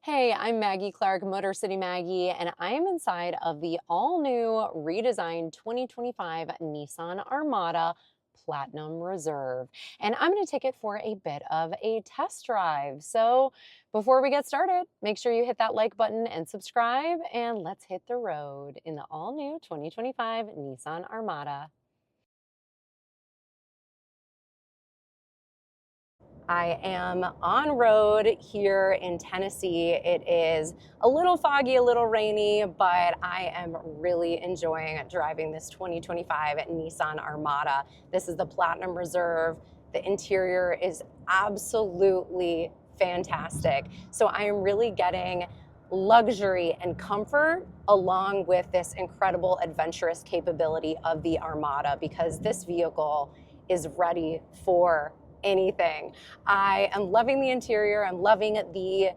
Hey, I'm Maggie Clark, Motor City Maggie, and I am inside of the all-new redesigned 2025 Nissan Armada Platinum Reserve. And I'm going to take it for a bit of a test drive. So before we get started, make sure you hit that like button and subscribe, and let's hit the road in the all-new 2025 Nissan Armada. I am on road here in Tennessee. It is a little foggy, a little rainy, but I am really enjoying driving this 2025 Nissan Armada. This is the Platinum Reserve. The interior is absolutely fantastic. So I am really getting luxury and comfort along with this incredible adventurous capability of the Armada, because this vehicle is ready for anything. I am loving the interior. I'm loving the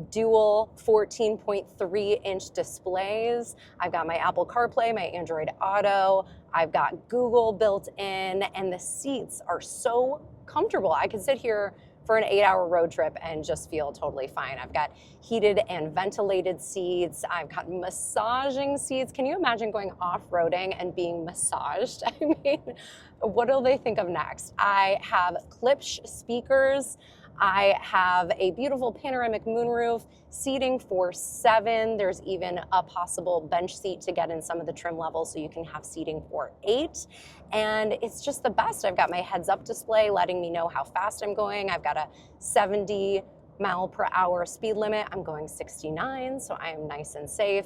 dual 14.3-inch displays. I've got my Apple CarPlay, my Android Auto. I've got Google built in, and the seats are so comfortable. I could sit here for an 8-hour road trip and just feel totally fine. I've got heated and ventilated seats. I've got massaging seats. Can you imagine going off-roading and being massaged? I mean, what will they think of next? I have Klipsch speakers. I have a beautiful panoramic moonroof, seating for 7. There's even a possible bench seat to get in some of the trim levels, so you can have seating for 8. And it's just the best. I've got my heads-up display letting me know how fast I'm going. I've got a 70-mile-per-hour speed limit. I'm going 69, so I am nice and safe.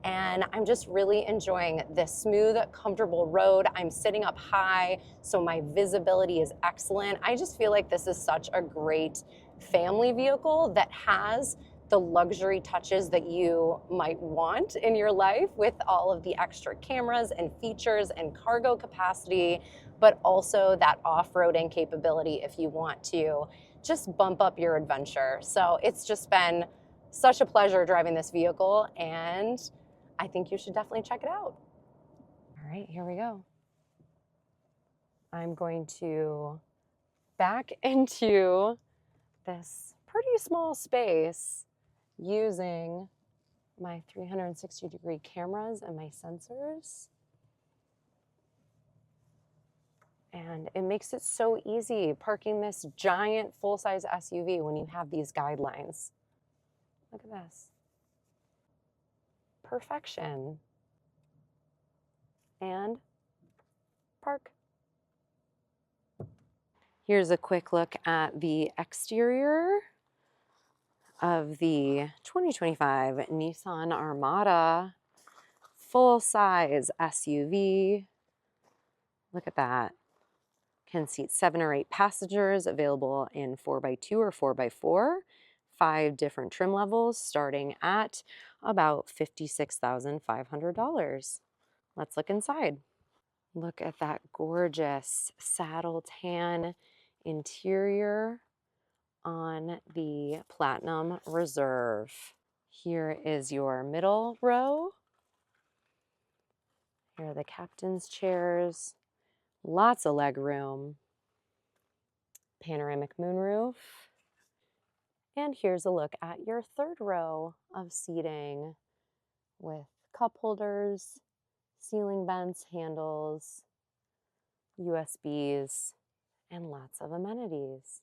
And I'm just really enjoying this smooth, comfortable road. I'm sitting up high, so my visibility is excellent. I just feel like this is such a great family vehicle that has the luxury touches that you might want in your life, with all of the extra cameras and features and cargo capacity, but also that off-roading capability if you want to just bump up your adventure. So it's just been such a pleasure driving this vehicle, and I think you should definitely check it out. All right, here we go. I'm going to back into this pretty small space using my 360-degree cameras and my sensors. And it makes it so easy parking this giant full-size SUV when you have these guidelines. Look at this. Perfection. And park. Here's a quick look at the exterior of the 2025 Nissan Armada full-size SUV. Look at that. Can seat 7 or 8 passengers, available in 4x2 or 4x4. 5 different trim levels starting at about $56,500. Let's look inside. Look at that gorgeous saddle tan interior on the Platinum Reserve. Here is your middle row. Here are the captain's chairs. Lots of leg room. Panoramic moonroof. And here's a look at your third row of seating with cup holders, ceiling vents, handles, USBs, and lots of amenities.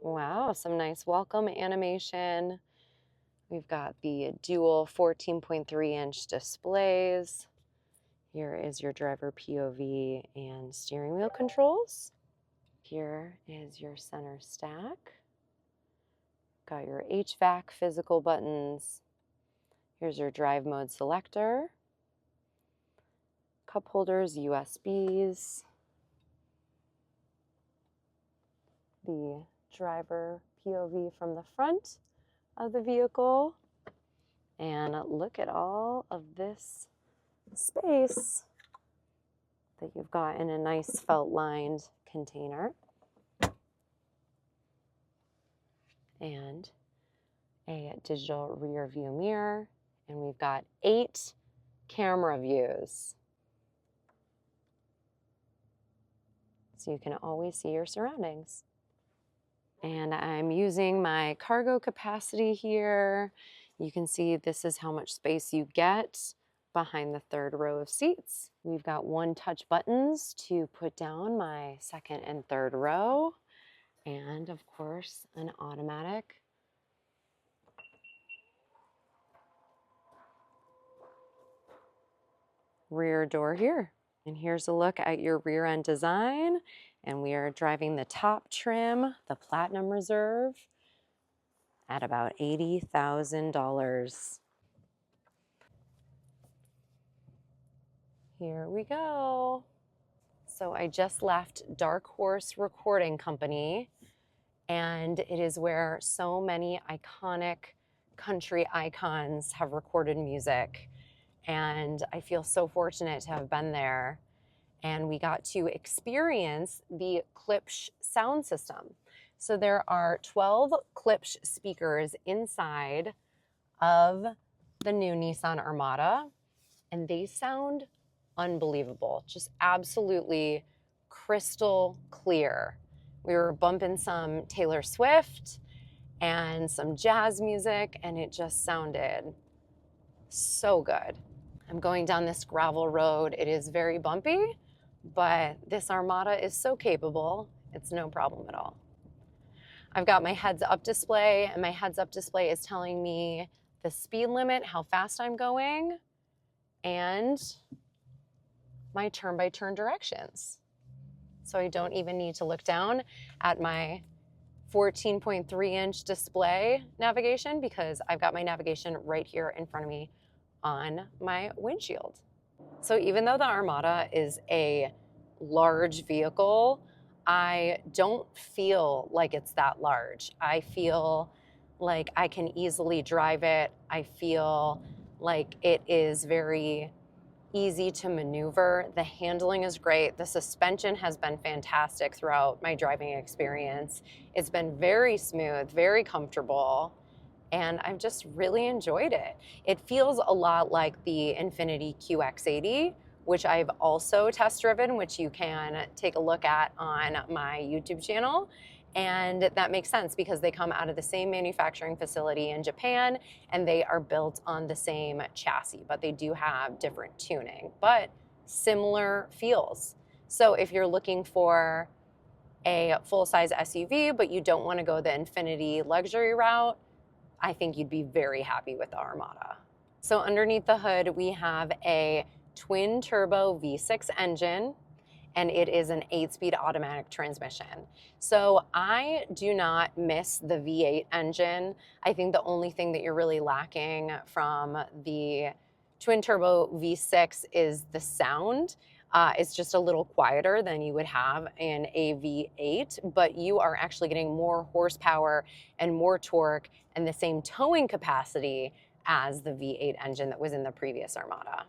Wow, some nice welcome animation. We've got the dual 14.3-inch displays. Here is your driver POV and steering wheel controls. Here is your center stack. Got your HVAC physical buttons. Here's your drive mode selector. Cup holders, USBs. The driver POV from the front of the vehicle. And look at all of this space that you've got in a nice felt lined container. And a digital rear view mirror. And we've got 8 camera views. So you can always see your surroundings. And I'm using my cargo capacity here. You can see this is how much space you get behind the third row of seats. We've got one touch buttons to put down my second and third row. And of course, an automatic rear door here. And here's a look at your rear end design. And we are driving the top trim, the Platinum Reserve, at about $80,000. Here we go. So I just left Dark Horse Recording Company, and it is where so many iconic country icons have recorded music. And I feel so fortunate to have been there. And we got to experience the Klipsch sound system. So there are 12 Klipsch speakers inside of the new Nissan Armada, and they sound unbelievable, just absolutely crystal clear. We were bumping some Taylor Swift and some jazz music, and it just sounded so good. I'm going down this gravel road. It is very bumpy, but this Armada is so capable, it's no problem at all. I've got my heads-up display, and my heads-up display is telling me the speed limit, how fast I'm going, and my turn-by-turn directions. So I don't even need to look down at my 14.3-inch display navigation because I've got my navigation right here in front of me on my windshield. So even though the Armada is a large vehicle, I don't feel like it's that large. I feel like I can easily drive it. I feel like it is very easy to maneuver. The handling is great. The suspension has been fantastic throughout my driving experience. It's been very smooth, very comfortable, and I've just really enjoyed it. It feels a lot like the Infiniti QX80, which I've also test driven, which you can take a look at on my YouTube channel. And that makes sense because they come out of the same manufacturing facility in Japan and they are built on the same chassis, but they do have different tuning, but similar feels. So if you're looking for a full-size SUV, but you don't want to go the Infiniti luxury route, I think you'd be very happy with the Armada. So underneath the hood, we have a twin turbo V6 engine, and it is an 8-speed automatic transmission. So I do not miss the V8 engine. I think the only thing that you're really lacking from the twin turbo V6 is the sound. It's just a little quieter than you would have in a V8, but you are actually getting more horsepower and more torque and the same towing capacity as the V8 engine that was in the previous Armada.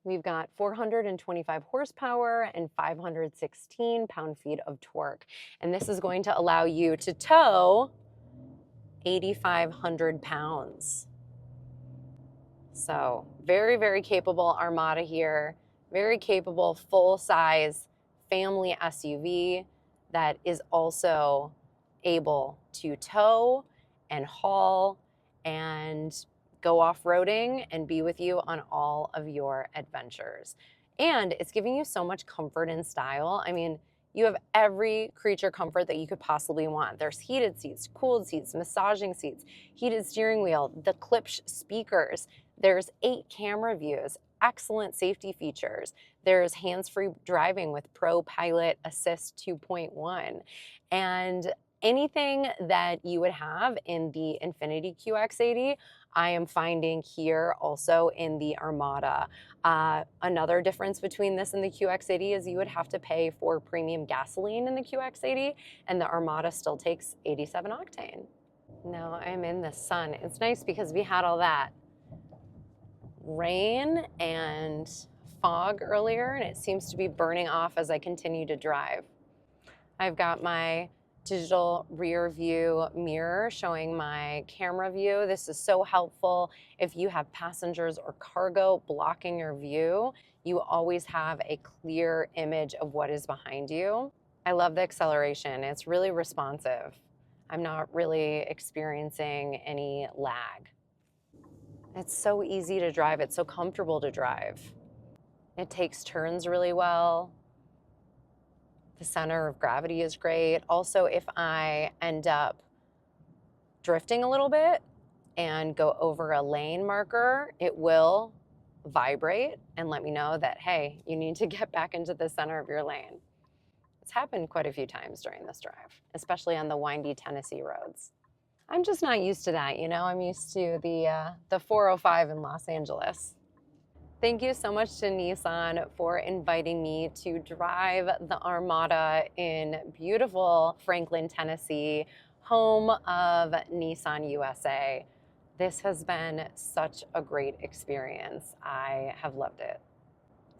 We've got 425 horsepower and 516 pound-feet of torque. And this is going to allow you to tow 8,500 pounds. So very, very capable Armada here. Very capable full-size family SUV that is also able to tow and haul and go off-roading and be with you on all of your adventures. And it's giving you so much comfort and style. I mean, you have every creature comfort that you could possibly want. There's heated seats, cooled seats, massaging seats, heated steering wheel, the Klipsch speakers. There's 8 camera views, excellent safety features. There's hands-free driving with Pro Pilot Assist 2.1. And anything that you would have in the Infiniti QX80, I am finding here also in the Armada. Another difference between this and the QX80 is you would have to pay for premium gasoline in the QX80, and the Armada still takes 87 octane. Now I'm in the sun. It's nice because we had all that rain and fog earlier, and it seems to be burning off as I continue to drive. I've got my digital rear view mirror showing my camera view. This is so helpful if you have passengers or cargo blocking your view. You always have a clear image of what is behind you. I love the acceleration. It's really responsive. I'm not really experiencing any lag. It's so easy to drive. It's so comfortable to drive. It takes turns really well. The center of gravity is great. Also, if I end up drifting a little bit and go over a lane marker, it will vibrate and let me know that, hey, you need to get back into the center of your lane. It's happened quite a few times during this drive, especially on the windy Tennessee roads. I'm just not used to that, you know? I'm used to the 405 in Los Angeles. Thank you so much to Nissan for inviting me to drive the Armada in beautiful Franklin, Tennessee, home of Nissan USA. This has been such a great experience. I have loved it.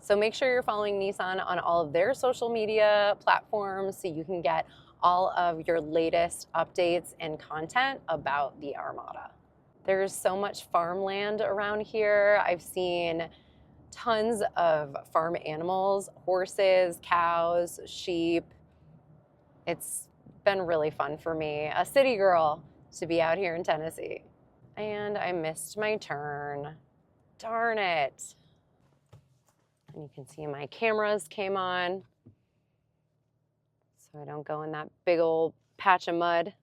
So make sure you're following Nissan on all of their social media platforms so you can get all of your latest updates and content about the Armada. There's so much farmland around here. I've seen tons of farm animals, horses, cows, sheep. It's been really fun for me, a city girl, to be out here in Tennessee. And I missed my turn. Darn it. And you can see my cameras came on, so I don't go in that big old patch of mud.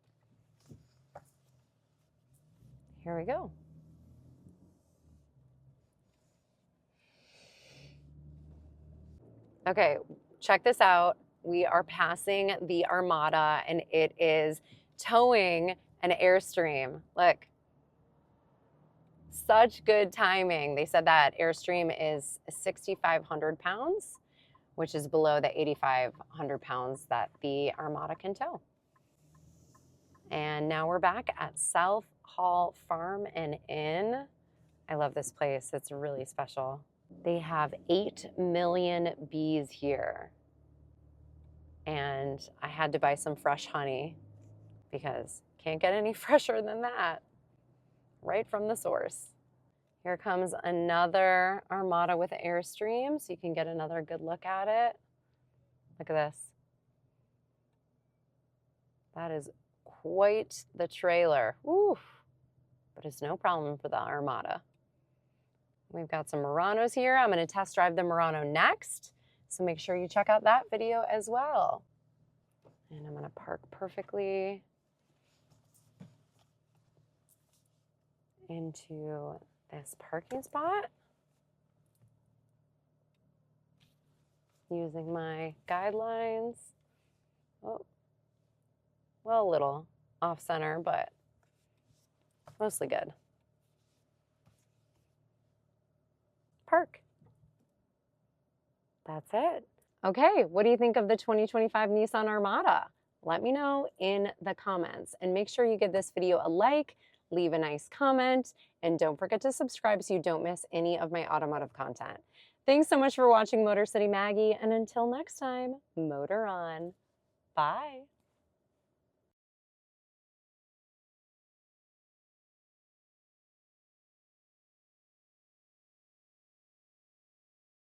Here we go. Okay, check this out. We are passing the Armada and it is towing an Airstream. Look, such good timing. They said that Airstream is 6,500 pounds, which is below the 8,500 pounds that the Armada can tow. And now we're back at South Hall Farm and Inn. I love this place. It's really special. They have 8 million bees here. And I had to buy some fresh honey because can't get any fresher than that. Right from the source. Here comes another Armada with Airstream, so you can get another good look at it. Look at this. That is quite the trailer. Oof. But it's no problem for the Armada. We've got some Muranos here. I'm going to test drive the Murano next, so make sure you check out that video as well. And I'm going to park perfectly into this parking spot using my guidelines. Oh, well, a little off center, but mostly good. Park. That's it. Okay, what do you think of the 2025 Nissan Armada? Let me know in the comments and make sure you give this video a like, leave a nice comment, and don't forget to subscribe so you don't miss any of my automotive content. Thanks so much for watching Motor City Maggie, and until next time, motor on. Bye.